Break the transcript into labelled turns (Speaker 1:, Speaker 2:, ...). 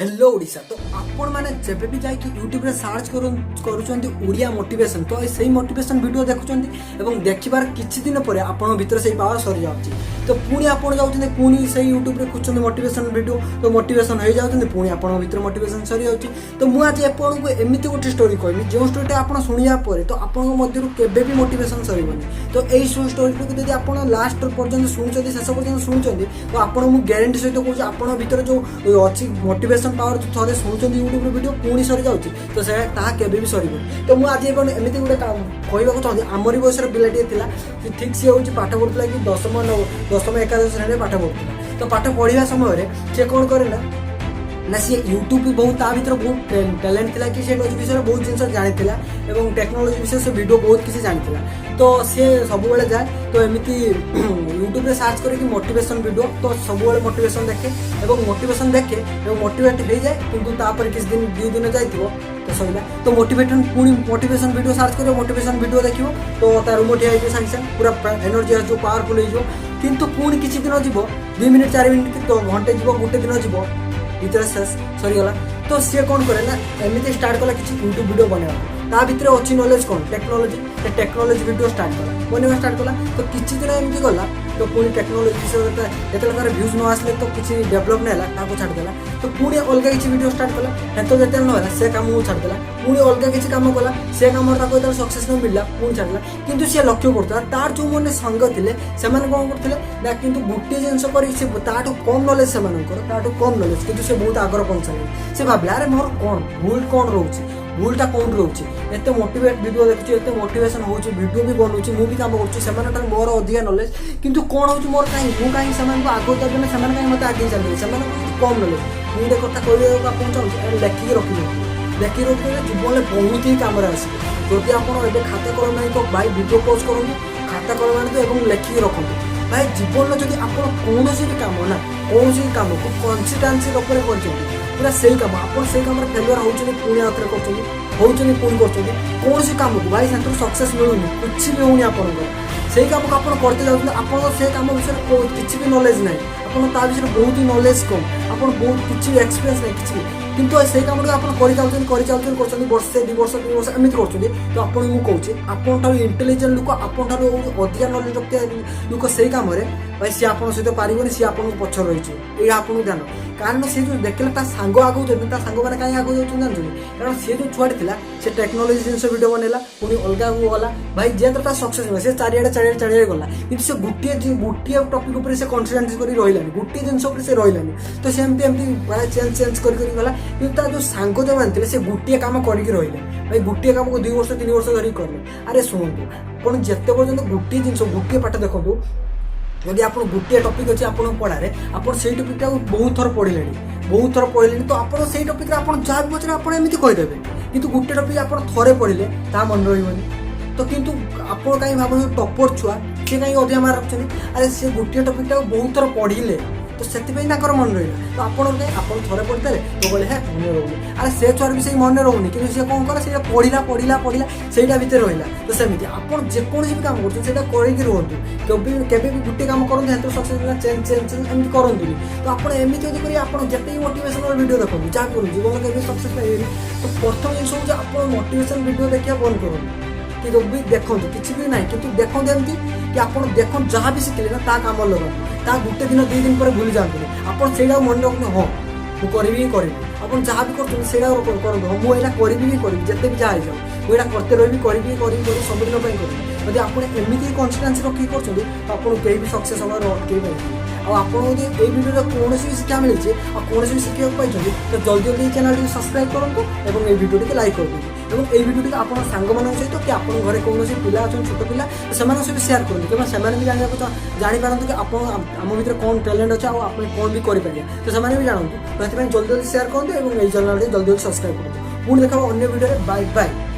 Speaker 1: Hello Odisha तो आपण माने जेबे भी जाई कि यूट्यूब रे सर्च करूचंती ओडिया मोटिवेशन तो सही मोटिवेशन वीडियो देखुचंती एवं देखिबार किछि दिन परे आपण भीतर सही पावर सरी जाउची तो पुणी आपण जाउचंती पुणी सही यूट्यूब रे खुचंती मोटिवेशन वीडियो तो मोटिवेशन हो जाउचंती पुणी आपण भीतर मोटिवेशन सरी जाउची तो मु आज आपण को एमिति गोटे स्टोरी कहबी जो स्टोरीटा आपण सुनिया परे तो आपण मध्यरु केबे भी मोटिवेशन सरीबनी तो एई स्टोरी को यदि आपण लास्ट पर्यंत सुनचंती शेष पर्यंत सुनचंती तो आपण मु गारंटी सहित कहूची आपण भीतर जो अछि मोटिवेशन पावर थोड़े शुणुंट यूट्यूब वीडियो पुणी सरी जाऊँगी तो से केबे भी सर तो मुझे आज एमती गोटे कहवाक चाहूँगी आमरी बयस पिलाटे ठीक सी हूँ पाठ पढ़ुला कि दशम एकादश श्रेणी पाठ पढ़ुला तो पाठ पढ़ा समय सी कौन करे ना सी यूट्यूब भी बहुत भर बहुत टैलेंट था कि विषय में बहुत जिन जानी और टेक्नोलोजी विषय से वीडियो बहुत किसी जानी तो सी सब जाए तो एमती यूट्यूब रे सर्च करके मोटिवेशन वीडियो तो सब मोटिवेशन देखे और मोटिवेशन देखे और मोटिवेट हो जाए किंतु तापर किसी दिन 2 दिन जाइए तो सही तो मोटिवेशन पुणी मोटिवेशन वीडियो सर्च कर मोटिवेशन वीडियो देखो तो तार मोटिया सागे सागे पूरा एनर्जी जो पावरफुल हो किंतु पुणी किसी दिन जीव 2 मिनिट 4 मिनिट तो घंटे जीव गोटे दिन जीव भीतर शेष सरीगला तो सी कौन करे ना एमती स्टार्ट कला कि यूट्यूब वीडियो बनवा भितर अच्छी नॉलेज कौन टेक्नोलोजी वीडियो स्टार्ट कला बनवा स्टार्ट कला तो किसी दिन एमती गला तो पुणी टेक्नोलोजी विषय जो तार भ्यूज न आसले तो किसी डेभलप नहीं छाड़देला तो पुणी अलग किसी वीडियो स्टार्ट कला हेत जो ना से कम छाड़देला पुणी अलग किसी कम कला से कम सक्सेस न मिलला पुणी छाड़देला किंतु सी लक्ष्य करता तार जो मैंने सांग थे से कौन करते ना कि गोटे जिनस कर कम नॉलेज से कम नॉलेज किंतु से बहुत आगर पहुंचा से भाविला अरे मोर कौन भूल रोचे भूलटा कौन रोचे एत मोटिवेट वीडियो देखुची एत मोटिवेशन हो वीडियो भी बनाऊँ मुझे काम कर मोर अधिक नॉलेज किंतु कौन हो मोर कहीं मुझे कहीं आगे देवे ना कहीं मत आगे चलिए से कम नॉलेज मुझे कथा कहूँ चाहूँगी लेखिकी रखी जीवन में बहुत ही कम आसे जदि आप खाता कलम ना तो भाई वीडियो पोस्ट करूँ खाता कलम आने लेखिकी रखु भाई जीवन में जब आप कौन भी कम ना कौन भी कम को कन्सिस्टेंसी रूप में पूरा सही कम आप कम फेलुअर होती पुणी आउे कर पुणी कर कौन सी कम को भाई से सक्सेस मिलूनी कुछ भी होनी आपंकर कम को आप करते जाते आप से कम विषय किसी भी नॉलेज ना आप विषय बहुत ही नॉलेज कम आप बहुत किसी एक्सपीरियंस ना कि किंतु से कम आप वर्षे 2 वर्ष 3 वर्ष एमती कर तो आपको मुझे कहूँ इंटेलिजेंट लोक आप अधिक नॉलेज रखते लोक से कम भाई सी आप सहित पारे सी आप पछर रही है आपको ध्यान कारण सी जो देखले सांग आगे सांग मैंने कहीं आगे जाऊँ जानते कारण सी जो छुआटी थी से टेक्नोलोजी जिन वीडियो बनला पुणी अलग गला भाई जेहतर सक्सेस मिला से चारिड़े गला कि से गोटे टपिक उपर से कन्सिस्टेंसी कर रही गोटे जिन से रही तो सेमती एमती चेंज कर गला कि जो सांग जो मानते से गोटे कम करके रही भाई गोटे कम को 2 वर्ष 3 वर्ष धरिक कले अरे शुणु आप जिते पर्यटन गोटे जिन गोटे पाठ देखो जदि आप गोटे टपिक अच्छे आप पढ़ारे आप से टपिकटा बहुत थर पढ़ले तो आप से टपिक जहाँ भी पचारे आप एमती कहीदेवे कि गोटे टपिक आप थे पढ़ले ता मन रही तो किंतु आप कहीं भाव टपर छुआ सी कहीं अधिक मार्क रखते अरे से गोटे टपिकटा बहुत थर पढ़ले तो से मन रहा तो आप थे पढ़ते तो बोले है मन रोनी अरे से छुआर भी मन रोनी कि कौन करे पढ़ला से भितर रहा तो सेमती आप जेकोसी भी कम कर रुहतु केवे भी गोटे कम करूँ सक्सेस चेंज एमती करूँ तो आप एमती जब आप जिते मोटिवेशनल वीडियो देखो जहाँ करूँ जीवन के सक्सेस पाइबे तो प्रथम जिन हूँ आप मोटिवेशन वीडियो देखा बंद करूँ कि भी देखो किसी भी ना कि देखो एमती कि आप देख जहाँ भी शिखिले ना कम लगा ता गोटे दिन 2 दिन पर भूली जाते आप मन रखने हाँ मुझे ही करी आप जहाँ भी करूँ हाँ मुझे करी जिते भी जहाँ जाऊँ मुझे करते रही करी सब दिन करी जब आप एमती कन्सिस्टेंसी रखी कर आपको कहीं भी सक्सेस हमारे अटकई पाए आपको ये वीडियो कौन भी शिक्षा मिली कौन भी शिखा पाई तो जल्दी जल्दी चैनल सब्सक्राइब करूँ और ये वीडियो टी लाइक कर और ये वीडियो आप सांग सहित कि आप घर कौन पिला अच्छा छोट पिला से सहित सेयार करूँ क्योंकि से भी जापारत कि आप आम भर कौन टैलेंट अच्छे आप कौन भी करेंगे तो से भी जानते तो ये जल्दी जल्दी सेयार करूँ और ये चैनल जल्दी जल्दी सब्सक्राइब करूँ पुणी देखा अन्य वीडियो बाय बाय।